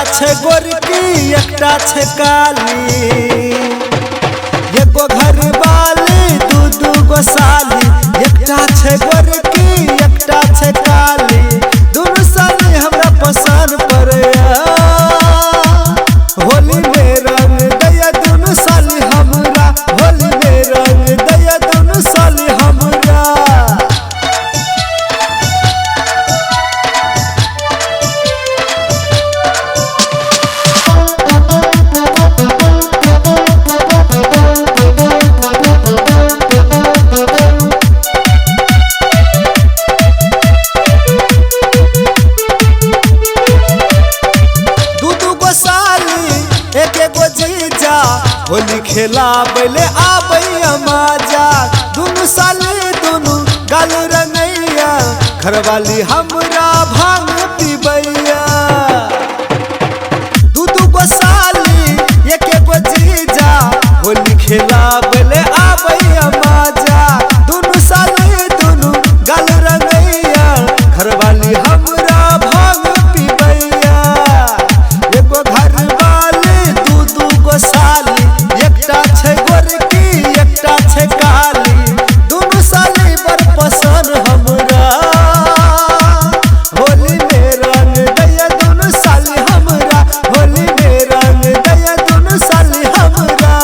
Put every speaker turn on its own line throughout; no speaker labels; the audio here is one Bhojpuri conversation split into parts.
छे गोरकी एकटा छे काली, एगो घर वाली दू गो साली। एकटा छे गोरकी एकटा छे काली, दुनू साली हमरा पसंद पड़ेया। होली में रंग दया दुनू साली हमरा, होली में रंग दया दुनू साली हमरा। होली खेला बैले आबैया मजा, दुनू साली दुनू गाल रंगैया। घरवाली हमरा भांग पीबैया, दू गो साली एक गो जीजा। होली खेला बैले आबैया मजा, दुनू साली दुनू गाल रंगैया। घरवाली हमरा भांग पीबैया, एगो घरवाली दू गो साली। एकटा छे गोरकी एकटा छे काली, दुनू साली बड़ पसंद हमरा। होली में रंग दया दुनू साली हमरा, होली में रंग दया दुनू साली हमरा।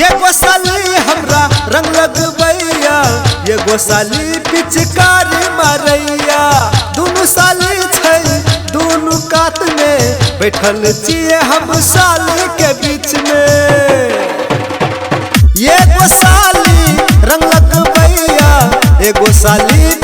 एगो साली हमरा रंग लगबैया, एगो साली पिचकारी मारैया। दुनू साली छै दुनू कात में, बैठल छिए हम साली के बीच में। एगो साली रंग लगबैया, एगो साली